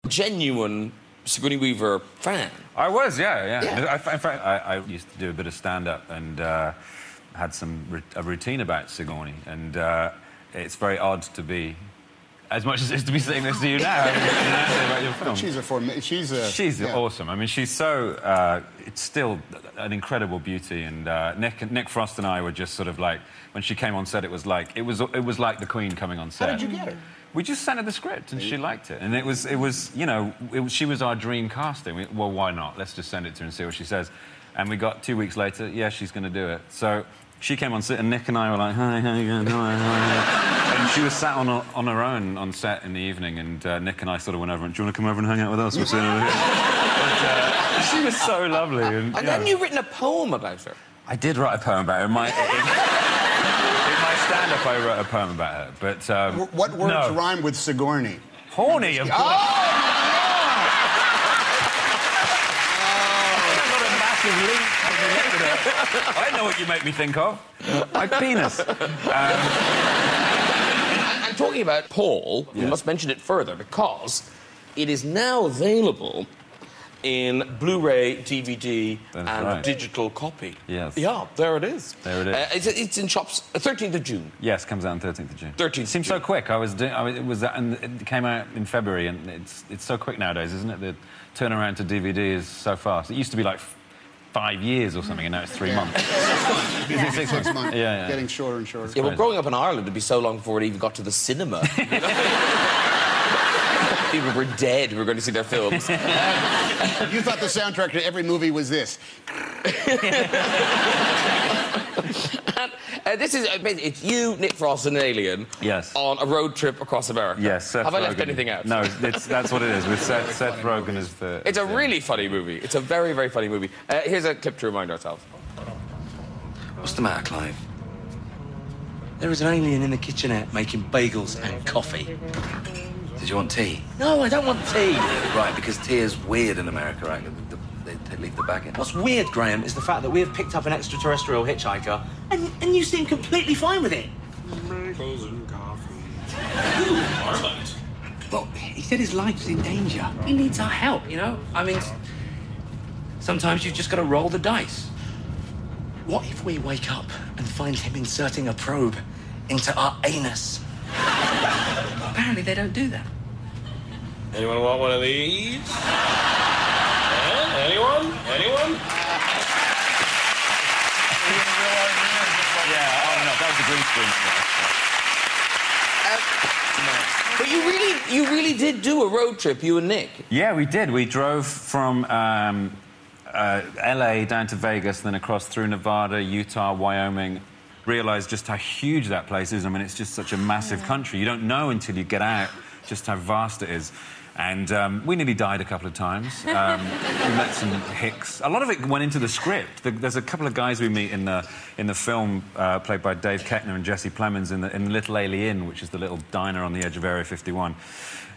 genuine Sigourney Weaver fan. I was, yeah. In fact, I used to do a bit of stand-up and had a routine about Sigourney, and it's very odd to be, as much as it is to be saying this to you now, about your film. She's awesome. I mean, she's so... it's still an incredible beauty, and Nick Frost and I were just sort of like... When she came on set, it was like the Queen coming on set. How did you get her? We just sent her the script, and she liked it. And it was you know, she was our dream casting. Well, why not? Let's just send it to her and see what she says. And we got 2 weeks later, yeah, she's going to do it. So she came on set, and Nick and I were like, hi, how you going? Hi. And she was sat on her own on set in the evening, and Nick and I sort of went over and, do you want to come over and hang out with us? We're sitting over here. But, she was so lovely. And then you've written a poem about her. I did write a poem about her. In my stand-up, I wrote a poem about her, but... what words rhyme with Sigourney? Horny, of course. Got a massive link. I know what you make me think of. My penis. And talking about Paul, we must mention it further, because it is now available in Blu-ray, DVD, and digital copy. Yes. Yeah, there it is. There it is. It's in shops 13th of June. Yes, comes out on 13th of June. 13th. It seems so quick. And it came out in February, and it's so quick nowadays, isn't it? The turnaround to DVD is so fast. It used to be like 5 years or something, and now it's 3 months. 6 months. Yeah. Getting shorter and shorter. Yeah, well, growing up in Ireland, it'd be so long before it even got to the cinema. People were dead who were going to see their films. You thought the soundtrack to every movie was this. And this is... it's you, Nick Frost, and an alien... Yes. ...on a road trip across America. Yes, Seth Have I left Rogen. anything out? No, that's what it is. With Seth Rogen is the... It's a really funny movie. It's a very, very funny movie. Here's a clip to remind ourselves. What's the matter, Clive? There is an alien in the kitchenette making bagels and coffee. Did you want tea? No, I don't want tea. Right, because tea is weird in America, right? They leave the bag in. What's weird, Graham, is the fact that we have picked up an extraterrestrial hitchhiker and you seem completely fine with it. Bagels and coffee. Ireland? Well, he said his life is in danger. He needs our help, you know? I mean, sometimes you've just got to roll the dice. What if we wake up and find him inserting a probe into our anus? Apparently they don't do that. Anyone want one of these? Anyone? Anyone? Yeah, oh no, that was a green screen. But you really did do a road trip, you and Nick. Yeah, we did. We drove from LA down to Vegas, then across through Nevada, Utah, Wyoming. Realised just how huge that place is. I mean, it's just such a massive country. You don't know until you get out just how vast it is. And we nearly died a couple of times. We met some hicks. A lot of it went into the script. There's a couple of guys we meet in the film played by Dave Kettner and Jesse Plemons in the Little Alien, which is the little diner on the edge of Area 51.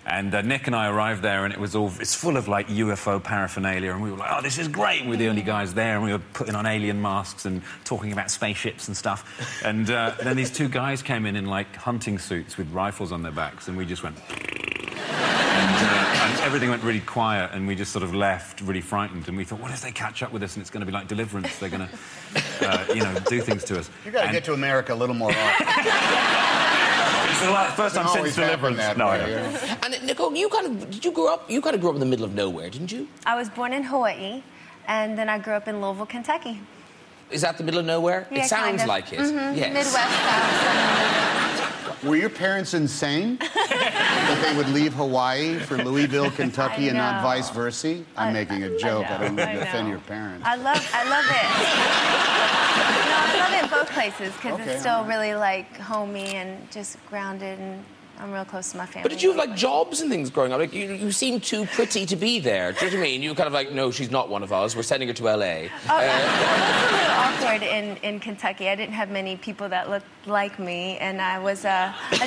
And Nick and I arrived there, and it's full of, like, UFO paraphernalia, and we were like, oh, this is great, we're the only guys there, and we were putting on alien masks and talking about spaceships and stuff. And then these two guys came in, like, hunting suits with rifles on their backs, and we just went... And everything went really quiet, and we just sort of left really frightened, and we thought, what if they catch up with us and it's going to be like Deliverance? They're going to, you know, do things to us. You've got to get to America a little more often. It's the first time since Deliverance. No, And Nicole, you kind of grew up in the middle of nowhere, didn't you? I was born in Hawaii, and then I grew up in Louisville, Kentucky. Is that the middle of nowhere? Yeah, it sounds kind of. like it. Mm-hmm. Yes. Midwest South. Were your parents insane that they would leave Hawaii for Louisville, Kentucky, and not vice versa? I'm making a joke. I don't want to offend your parents. I love it. No, I love it in both places because it's still really like homey and just grounded, and I'm real close to my family. But did you have, like, jobs and things growing up? Like, you seem too pretty to be there. Do you know what I mean? You were kind of like, no, she's not one of us. We're sending her to L.A. Oh, it was a little awkward in Kentucky. I didn't have many people that looked like me, and I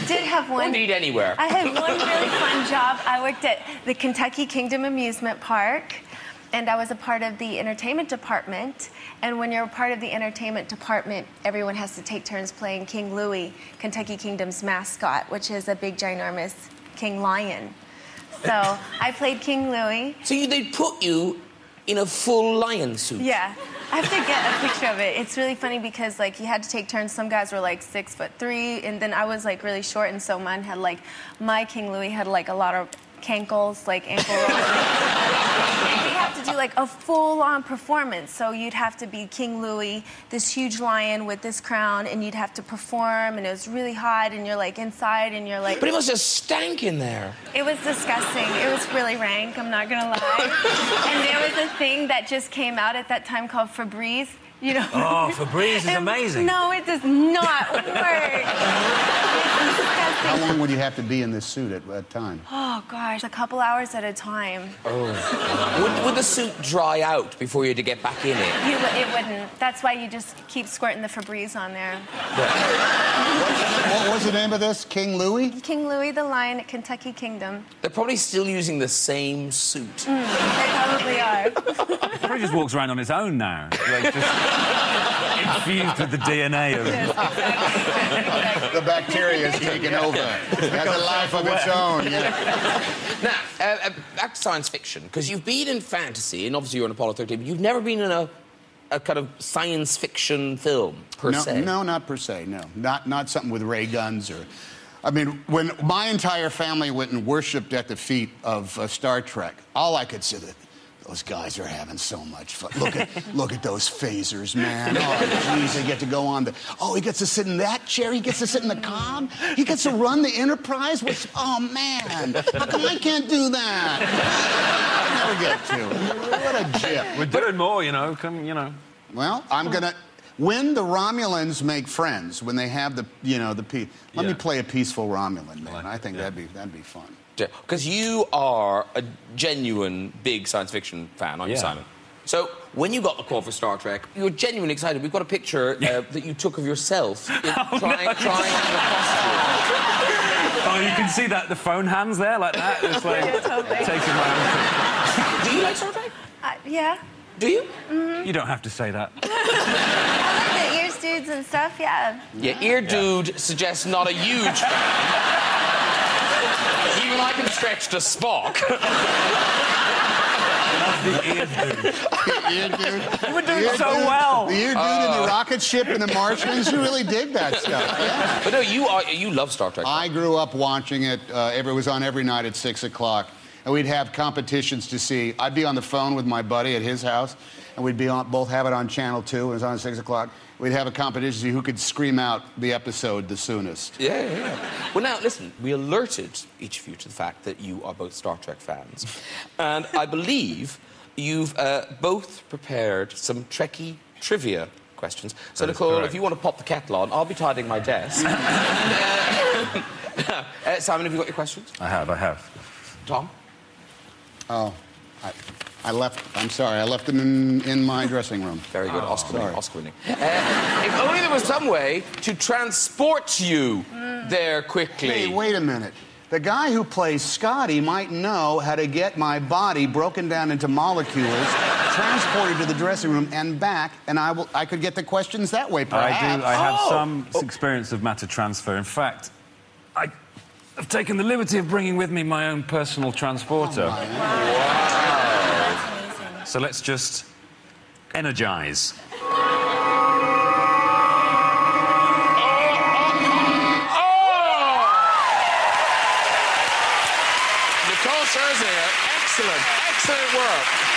did have one... Or indeed anywhere. I had one really fun job. I worked at the Kentucky Kingdom Amusement Park, and I was a part of the entertainment department. And when you're a part of the entertainment department, everyone has to take turns playing King Louie, Kentucky Kingdom's mascot, which is a big, ginormous king lion. So I played King Louis. So they put you in a full lion suit? Yeah. I have to get a picture of it. It's really funny because, like, you had to take turns. Some guys were, like, 6'3", and then I was, like, really short, and so mine had, like, my King Louis had, like, a lot of cankles, like, ankle rolls. We have to do, like, a full-on performance. So you'd have to be King Louis, this huge lion with this crown, and you'd have to perform, and it was really hot, and you're, like, inside, and you're, like... But it must have stank in there. It was disgusting. It was really rank, I'm not gonna lie. And there was a thing that just came out at that time called Febreze. You know? Oh, Febreze is amazing. No, it does not work. It's disgusting. How long would you have to be in this suit at a time? Oh, gosh, a couple hours at a time. Oh. Would the suit dry out before you had to get back in it? It wouldn't. That's why you just keep squirting the Febreze on there. What was the name of this? King Louis? King Louis the Lion at Kentucky Kingdom. They're probably still using the same suit. They probably are. He probably just walks around on his own now. Like, just infused with the DNA of... Yes, exactly. The bacteria is taking over. It has a life of its own. Yeah. Now, back to science fiction, because you've been in fantasy, and obviously you're in Apollo 13, but you've never been in a kind of science fiction film, per se. No, not per se, no. Not something with ray guns or... I mean, when my entire family went and worshipped at the feet of Star Trek, all I could say that those guys are having so much fun. Look at those phasers, man. Oh, jeez, they get to go on the... Oh, he gets to sit in that chair. He gets to sit in the com. He gets to run the Enterprise. Oh, man. How come I can't do that? I never get to. What a jip. We're doing more, you know. Well, I'm gonna... When the Romulans make friends, when they have the, let me play a peaceful Romulan, man. I think that'd be fun. Because you are a genuine big science fiction fan, aren't you, Simon? So when you got the call for Star Trek, you were genuinely excited. We've got a picture that you took of yourself trying on the costume. Oh, you can see that the phone hands there like that. It's like taking my own. Do you like Star Trek? Yeah. Do you? Mm-hmm. You don't have to say that. I like the ear dudes and stuff, yeah. Yeah, ear dude suggests not a huge fan. Even I can stretch to Spock. The ear dude. Ear dude. You were doing so well. The ear dude and the rocket ship and the Martians, you really dig that stuff. Yeah. But no, you love Star Trek. I grew up watching it. It was on every night at 6 o'clock. And we'd have competitions to see. I'd be on the phone with my buddy at his house, and we'd be both have it on Channel 2. It was on at 6 o'clock. We'd have a competition to see who could scream out the episode the soonest. Yeah. Well, now, listen, we alerted each of you to the fact that you are both Star Trek fans. And I believe you've both prepared some Trekkie trivia questions. So, Nicole, if you want to pop the kettle on, I'll be tidying my desk. Simon, have you got your questions? I have. Tom? Oh, I'm sorry, I left them in my dressing room. Very good, Oscar winning. If only there was some way to transport you there quickly. Hey, wait a minute. The guy who plays Scotty might know how to get my body broken down into molecules, transported to the dressing room and back, and I could get the questions that way, perhaps. I do. I have some experience of matter transfer. In fact, I've taken the liberty of bringing with me my own personal transporter. Oh, Wow. So let's just energize. Nicole Scherzinger, excellent work.